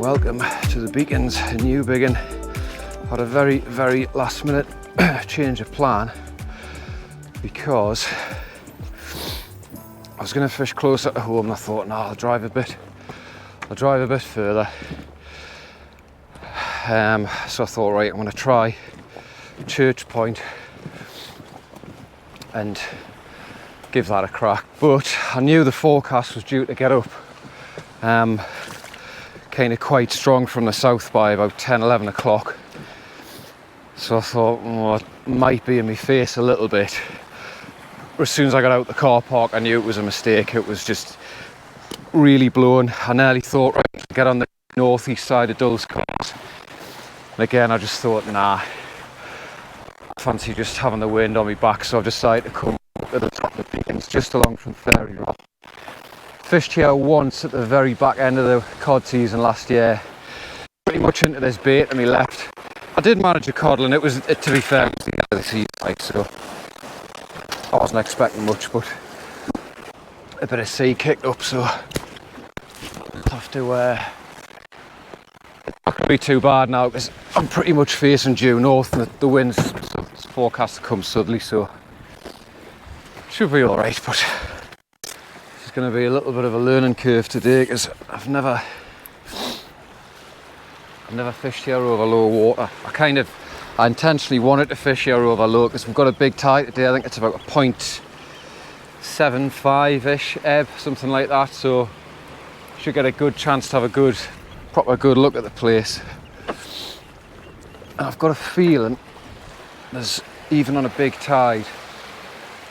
welcome to the Beacons in Newbiggin. Had a very last minute change of plan because I was going to fish closer to home and I thought, nah, I'll drive a bit further. So I thought, right, I'm going to try Church Point and give that a crack. But I knew the forecast was due to get up kind of quite strong from the south by about 10-11 o'clock. So I thought, oh, it might be in my face a little bit. As soon as I got out the car park, I knew it was a mistake. It was just really blowing. I nearly thought, right, get on the northeast side of Dulles Course. And again, I just thought, nah, I fancy just having the wind on my back. So I've decided to come to the top of the Beacons, just along from Fairy Rock. Fished here once at the very back end of the cod season last year. Pretty much into this bait and we left. I did manage a cod and it was, to be fair, it was the end of the season, like, so I wasn't expecting much, but a bit of sea kicked up, so I'll have to it's not going to be too bad now because I'm pretty much facing due north and the wind's forecast to come southerly, so should be alright. But it's going to be a little bit of a learning curve today because I've never fished here over low water. I intentionally wanted to fish here over low because we've got a big tide today. I think it's about a 0.75-ish ebb, something like that, so should get a good chance to have a proper good look at the place. And I've got a feeling there's, even on a big tide,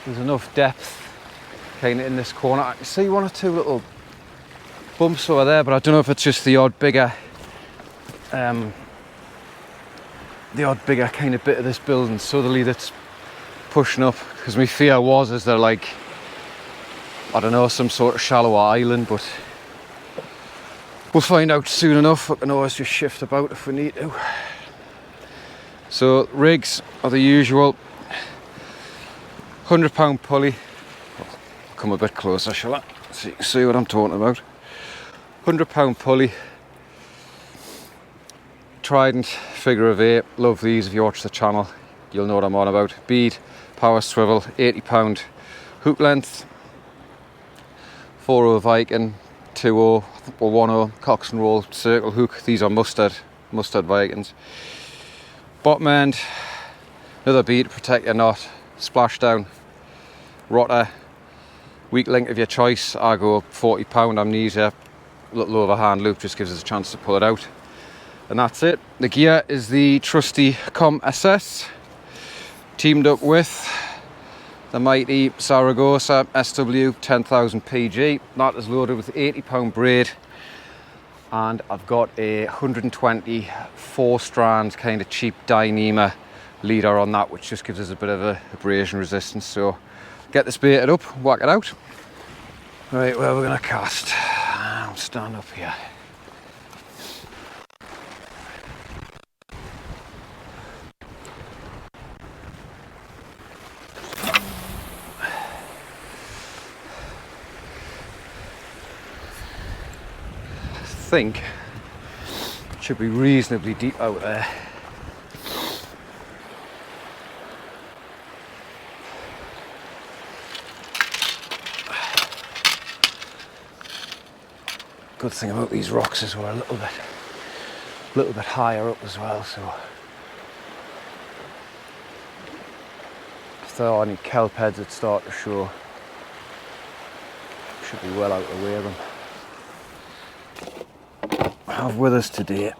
there's enough depth kind of in this corner. I can see one or two little bumps over there, but I don't know if it's just the odd bigger kind of bit of this building southerly that's pushing up, because my fear was is they're like, I don't know, some sort of shallower island, but we'll find out soon enough. We can always just shift about if we need to. So rigs are the usual. £100 pulley. Come a bit closer, shall I? So you can see what I'm talking about. £100 pulley. Trident, figure of 8. Love these. If you watch the channel, you'll know what I'm on about. Bead, power swivel, £80 hook length. 4/0 Viking, 2/0 or 1/0 Cox and Roll circle hook. These are mustard Vikings. Bottom end, another bead to protect your knot. Splashdown, rotter, weak link of your choice. I go £40 amnesia. A little overhand loop just gives us a chance to pull it out. And that's it. The gear is the trusty Com SS, teamed up with the mighty Zaragoza SW 10,000 PG. That is loaded with £80 braid, and I've got a 120 4-strand kind of cheap Dyneema leader on that, which just gives us a bit of a abrasion resistance. So get this baited up, whack it out. Right, where we're going to cast. I'll stand up here. I think it should be reasonably deep out there. Good thing about these rocks is we're a little bit higher up as well, so if there are any kelp heads that start to show, should be well out of the way of them. I have with us today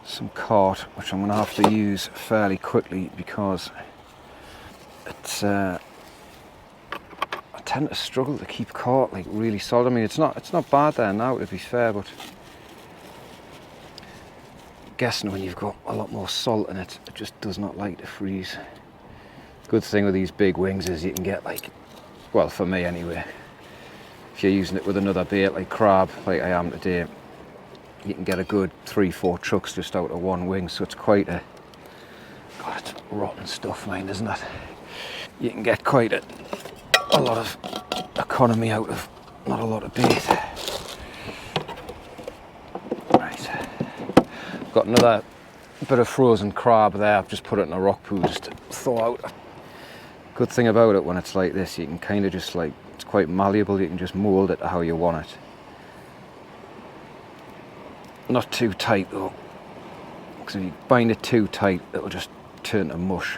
some cart, which I'm going to have to use fairly quickly because it's I tend to struggle to keep cart like really solid. I mean, it's not bad there now, to be fair, but I'm guessing when you've got a lot more salt in it, it just does not like to freeze. Good thing with these big wings is you can get, like, well, for me anyway, if you're using it with another bait like crab, like I am today, you can get a good 3-4 trucks just out of one wing. So it's quite a, God, it's rotten stuff, mine, isn't it? You can get quite a lot of economy out of not a lot of bait. got another bit of frozen crab there. I've just put it in a rock pool just to thaw out. Good thing about it when it's like this, you can kind of just like, it's quite malleable, you can just mould it to how you want it. Not too tight though, because if you bind it too tight it'll just turn to mush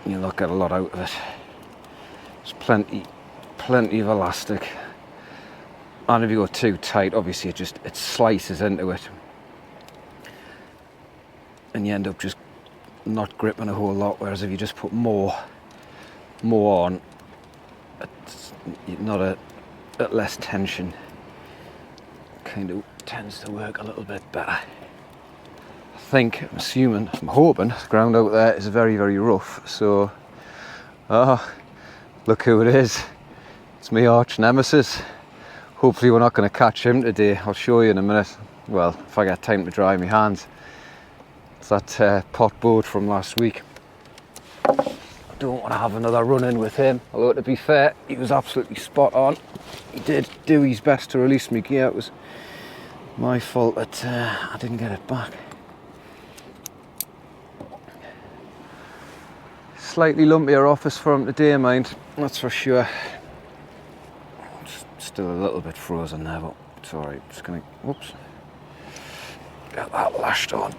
and you'll not get a lot out of it. There's plenty of elastic, and if you go too tight obviously it slices into it and you end up just not gripping a whole lot, whereas if you just put more on, it's not at less tension, kind of tends to work a little bit better. I'm assuming, I'm hoping the ground out there is very, very rough, so look who it is. It's my arch nemesis. Hopefully we're not going to catch him today. I'll show you in a minute, well, if I get time to dry my hands. It's that pot boat from last week. I don't want to have another run-in with him, although to be fair, he was absolutely spot on. He did do his best to release my gear. It was my fault that I didn't get it back. Slightly lumpier office for him today, mind, that's for sure. Still a little bit frozen there, but it's alright. Just gonna, whoops, get that lashed on.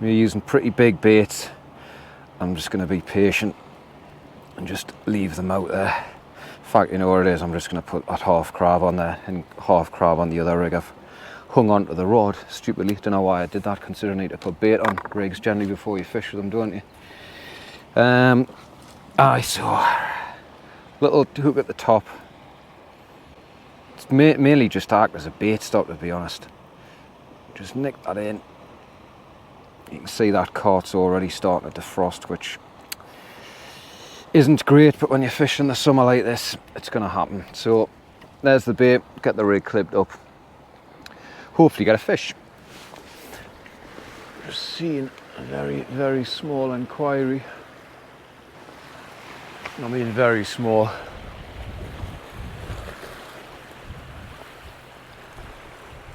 We're using pretty big baits. I'm just gonna be patient and just leave them out there. In fact, you know what it is, I'm just going to put that half crab on there and half crab on the other rig. I've hung onto the rod stupidly, don't know why I did that, considering you need to put bait on rigs generally before you fish with them, don't you? I saw little hook at the top. It's mainly just to act as a bait stop, to be honest. Just nick that in. You can see that cart's already starting to defrost, which isn't great, but when you're fishing in the summer like this, it's going to happen. So there's the bait, get the rig clipped up, hopefully get a fish. Just seeing a very, very small inquiry. I mean very small.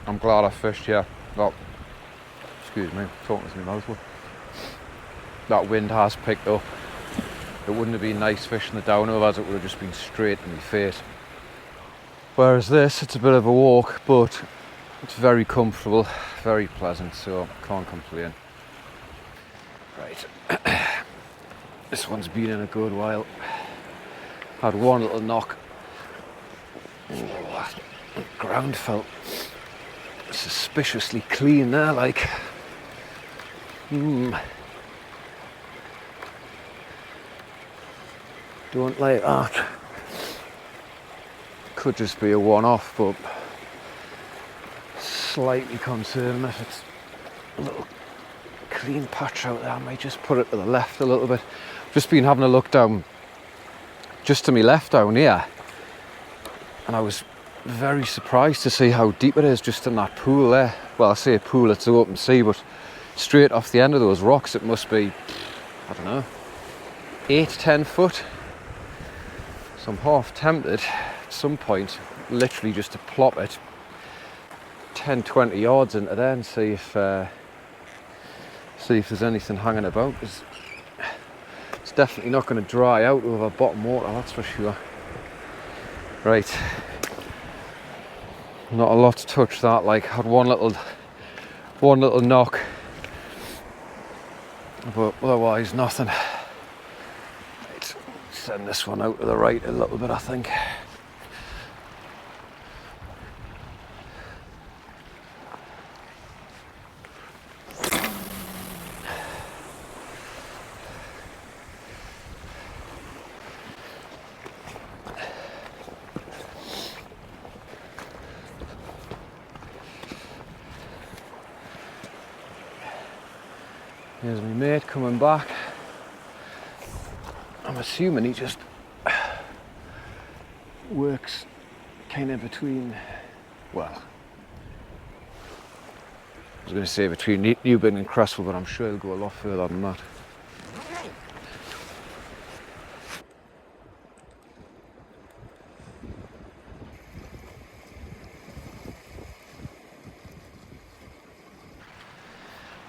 I'm glad I fished here. Well, excuse me, talking to my mouth full. That wind has picked up. It wouldn't have been nice fishing the downhill, as it would have just been straight in my face. Whereas this, it's a bit of a walk, but it's very comfortable, very pleasant, so can't complain. Right, this one's been in a good while. Had one little knock. Oh, the ground felt suspiciously clean there, like. Don't like that. Could just be a one-off, but slightly concerning if it's a little clean patch out there. I might just put it to the left a little bit. Just been having a look down, just to my left down here, and I was very surprised to see how deep it is just in that pool there. Well, I say a pool, it's open sea, but straight off the end of those rocks it must be, I don't know, 8-10 foot. So I'm half tempted at some point literally just to plop it 10-20 yards into there and see if there's anything hanging about, because it's definitely not going to dry out over bottom water, that's for sure. Right, not a lot to touch that, like had one little knock, but otherwise nothing. Right, send this one out to the right a little bit, I think. Here's my mate coming back. I'm assuming he just works kind of between, well, I was going to say between Newbiggin and Cresswell, but I'm sure he'll go a lot further than that.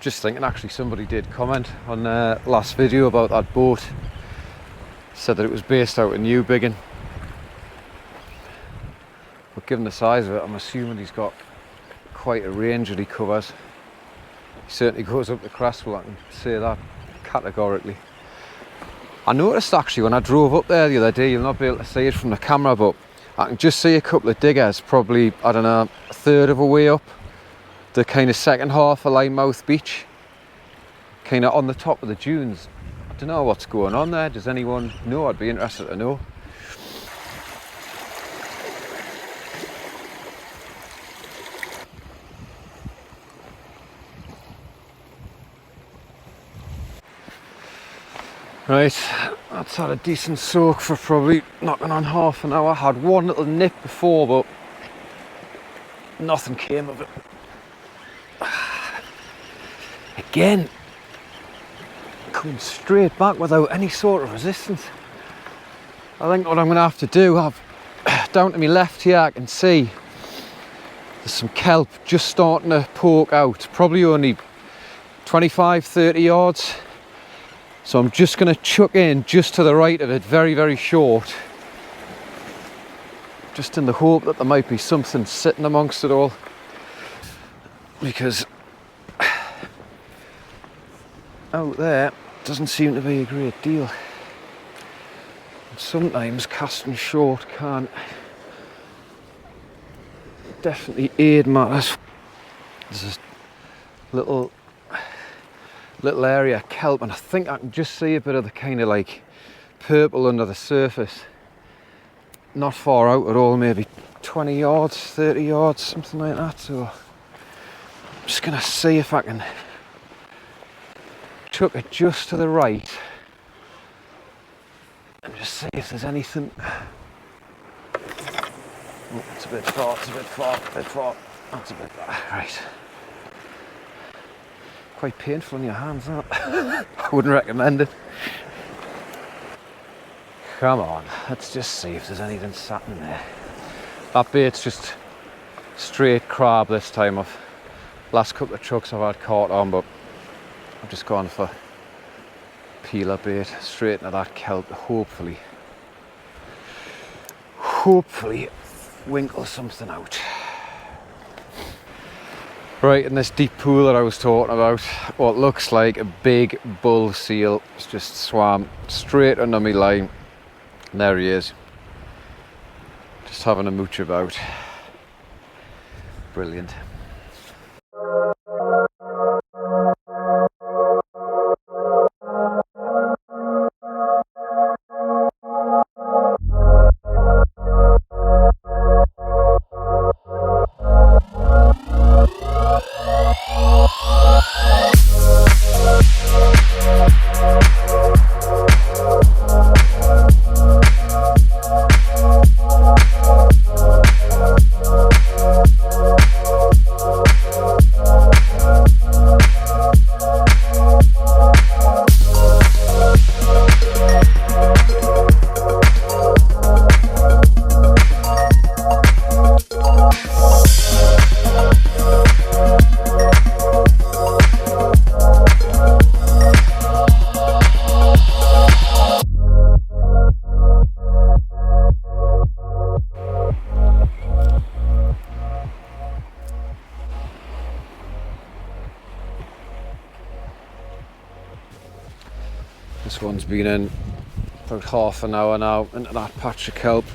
Just thinking, actually, somebody did comment on the last video about that boat. Said that it was based out in Newbiggin. But given the size of it, I'm assuming he's got quite a range that he covers. He certainly goes up to Creswell, I can say that categorically. I noticed actually when I drove up there the other day, you'll not be able to see it from the camera, but I can just see a couple of diggers, probably, I don't know, a third of a way up the kind of second half of Linemouth Beach, kind of on the top of the dunes. I don't know what's going on there. Does anyone know? I'd be interested to know. Right, that's had a decent soak for probably knocking on half an hour. I had one little nip before, but nothing came of it. Again, coming straight back without any sort of resistance. I think what I'm going to have to do, down to my left here I can see there's some kelp just starting to poke out, probably only 25-30 yards. So I'm just going to chuck in just to the right of it, very, very short, just in the hope that there might be something sitting amongst it all, because out there doesn't seem to be a great deal. And sometimes casting short can definitely aid matters. There's a little area of kelp, and I think I can just see a bit of the kind of like purple under the surface. Not far out at all, maybe 20 yards, 30 yards, something like that. So I'm just gonna see if I can chuck it just to the right and just see if there's anything. Oh, it's a bit far, it's a bit far, a bit far. That's a bit far. Right. Quite painful on your hands, that. I wouldn't recommend it. Come on, let's just see if there's anything sat in there. That bait's just straight crab this time. Last couple of trucks I've had caught on, but I've just gone for peeler bait straight into that kelp. Hopefully winkle something out. Right, in this deep pool that I was talking about, what looks like a big bull seal has just swam straight under my line. And there he is, just having a mooch about. Brilliant. This one's been in about half an hour now into that patch of kelp.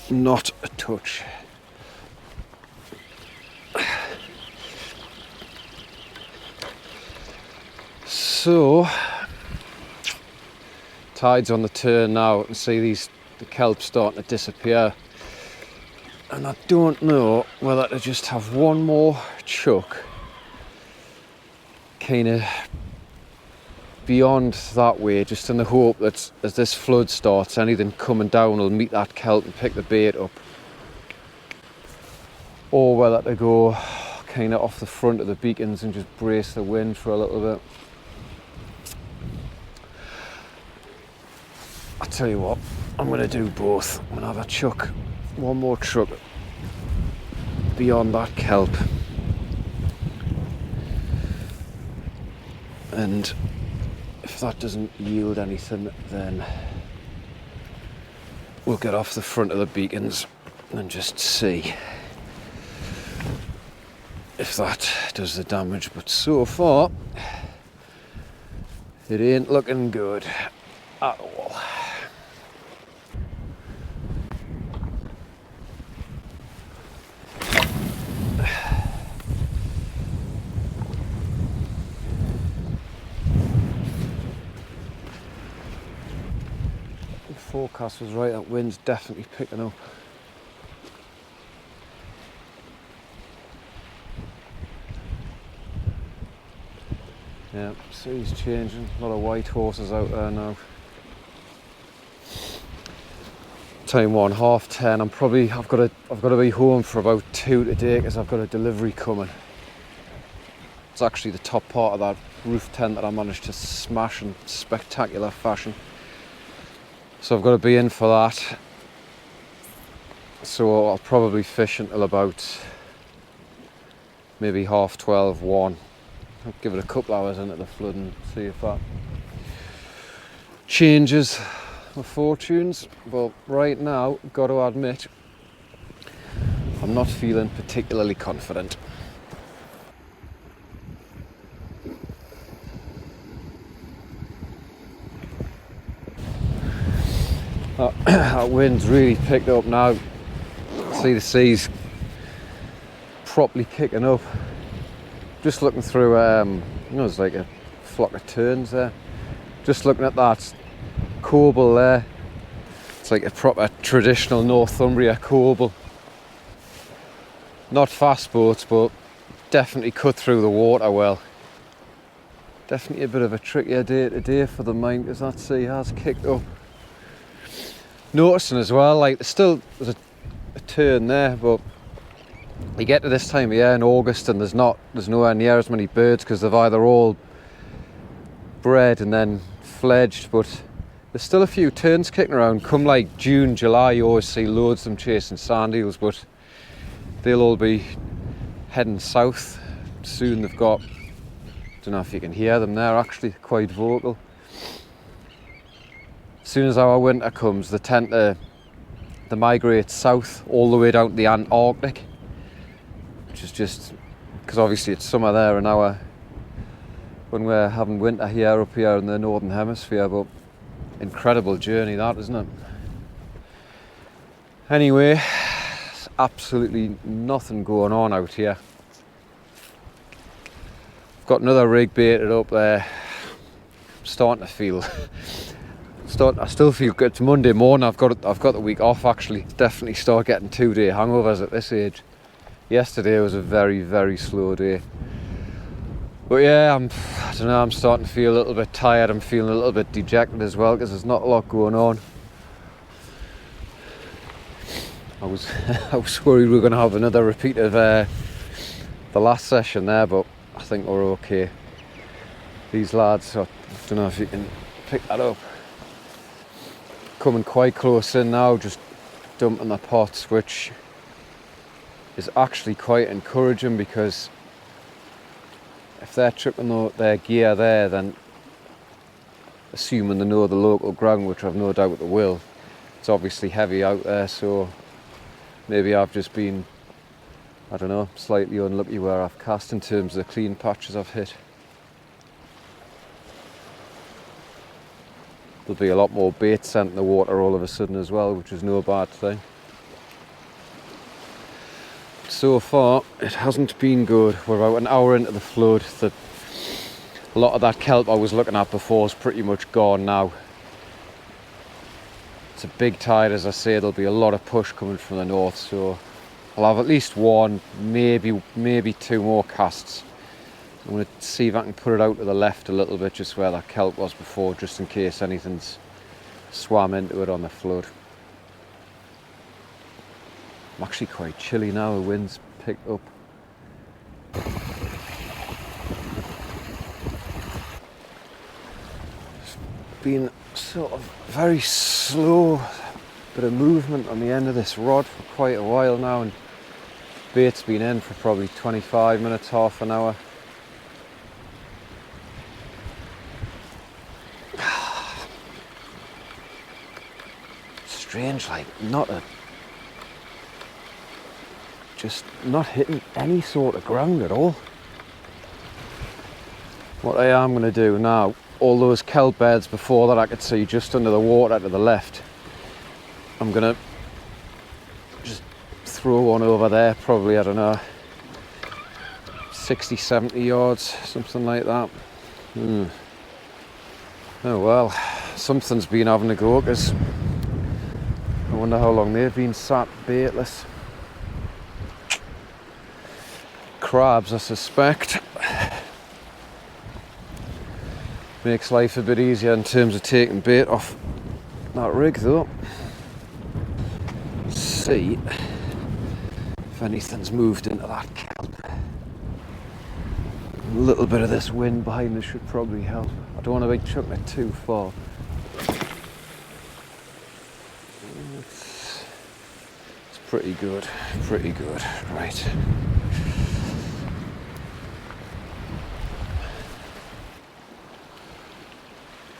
Not a touch. So, tide's on the turn now. I can see the kelp starting to disappear. And I don't know whether to just have one more chuck kind of beyond that way, just in the hope that as this flood starts, anything coming down will meet that kelp and pick the bait up, or whether to go kind of off the front of the beacons and just brace the wind for a little bit. I'll tell you what, I'm going to do both. I'm going to have a chuck, one more truck beyond that kelp. and if that doesn't yield anything, then we'll get off the front of the beacons and just see if that does the damage. But so far it ain't looking good at all. The forecast was right, that wind's definitely picking up. Yeah, sea's changing. A lot of white horses out there now. Time 1:30. I've got to be home for about 2 today because I've got a delivery coming. It's actually the top part of that roof tent that I managed to smash in spectacular fashion. So I've got to be in for that. So I'll probably fish until about maybe 12:30, 1. I'll give it a couple hours into the flood and see if that changes my fortunes. But right now, got to admit, I'm not feeling particularly confident. That wind's really picked up now. See the sea's properly kicking up. Just looking through, there's like a flock of terns there. Just looking at that corbel there. It's like a proper traditional Northumbria corbel. Not fast boats, but definitely cut through the water well. Definitely a bit of a trickier day today for the mine because that sea has kicked up. Noticing as well, like there's a turn there, but you get to this time of year in August and there's nowhere near as many birds because they've either all bred and then fledged, but there's still a few terns kicking around. Come like June, July, you always see loads of them chasing sand eels, but they'll all be heading south soon. They've got, don't know if you can hear them, they're actually quite vocal. As soon as our winter comes, they tend to migrate south all the way down to the Antarctic, which is just because obviously it's summer there and when we're having winter here up here in the northern hemisphere. But incredible journey that, isn't it? Anyway, there's absolutely nothing going on out here. I've got another rig baited up there. I'm starting to feel I still feel good. It's Monday morning. I've got the week off actually. Definitely start getting 2-day hangovers at this age. Yesterday was a very, very slow day. But yeah, I don't know, I'm starting to feel a little bit tired. I'm feeling a little bit dejected as well because there's not a lot going on. I was worried we were going to have another repeat of the last session there, but I think we're okay. These lads, I don't know if you can pick that up, coming quite close in now, just dumping the pots, which is actually quite encouraging because if they're tripping their gear there, then assuming they know the local ground, which I've no doubt they will, it's obviously heavy out there, so maybe I've just been, I don't know, slightly unlucky where I've cast in terms of the clean patches I've hit. There'll be a lot more bait sent in the water all of a sudden as well, which is no bad thing. So far, it hasn't been good. We're about an hour into the flood. A lot of that kelp I was looking at before is pretty much gone now. It's a big tide, as I say. There'll be a lot of push coming from the north, so I'll have at least one, maybe 2 more casts. I'm going to see if I can put it out to the left a little bit, just where that kelp was before, just in case anything's swam into it on the flood. I'm actually quite chilly now, the wind's picked up. It's been sort of very slow, bit of movement on the end of this rod for quite a while now, and bait's been in for probably 25 minutes, half an hour. strange, like just not hitting any sort of ground at all. What I am going to do now, all those kelp beds before that I could see just under the water to the left, I'm going to just throw one over there, probably, I don't know, 60, 70 yards, something like that. Oh well, something's been having a go, because I wonder how long they've been sat baitless. Crabs, I suspect. Makes life a bit easier in terms of taking bait off that rig though. Let's see if anything's moved into that kelp. A little bit of this wind behind us should probably help. I don't want to be chucking it too far. It's pretty good, right.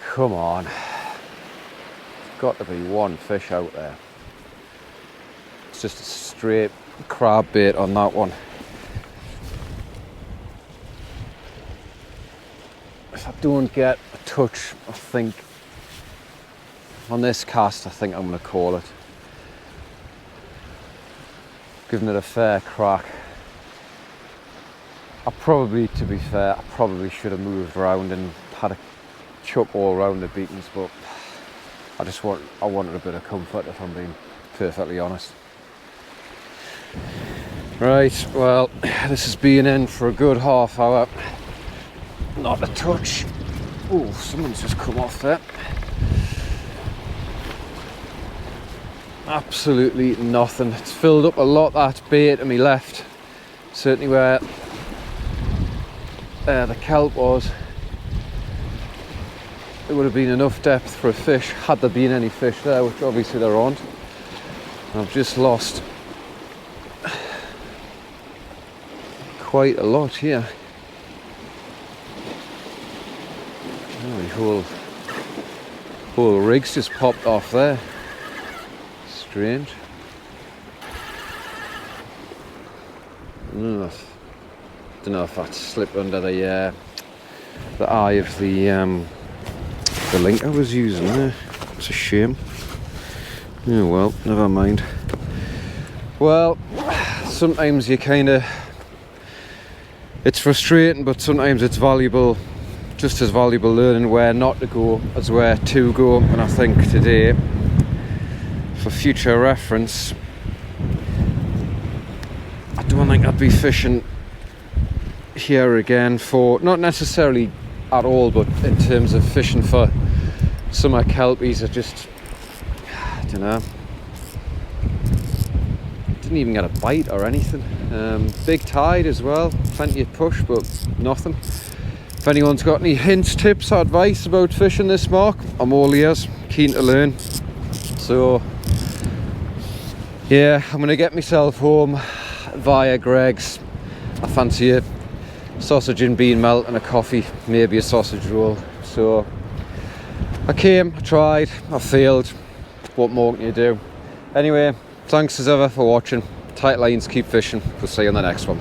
Come on. There's got to be one fish out there. It's just a straight crab bait on that one. If I don't get a touch, I think, on this cast, I think I'm going to call it. Giving it a fair crack. To be fair, I probably should have moved around and had a chuck all around the beacons, but I wanted a bit of comfort, if I'm being perfectly honest. Right, well, this has been in for a good half hour. Not a touch. Oh, someone's just come off there. Absolutely nothing. It's filled up a lot, that bait to me left. Certainly where the kelp was. There would have been enough depth for a fish, had there been any fish there, which obviously there aren't. I've just lost quite a lot here. Oh, the whole rig's just popped off there. Strange. Don't know if that slipped under the eye of the link I was using there. It's a shame. Oh well, never mind. Well, sometimes you it's frustrating, but sometimes it's valuable, just as valuable learning where not to go as where to go. And I think today, for future reference, I don't think I'd be fishing here again for, not necessarily at all, but in terms of fishing for summer kelpies, I just, I don't know, didn't even get a bite or anything. Big tide as well, plenty of push, but nothing. If anyone's got any hints, tips or advice about fishing this mark, I'm all ears, keen to learn. So yeah, I'm gonna get myself home via Greg's. I fancy a sausage and bean melt and a coffee, maybe a sausage roll. So I came, I tried, I failed. What more can you do? Anyway, thanks as ever for watching. Tight lines, keep fishing. We'll see you on the next one.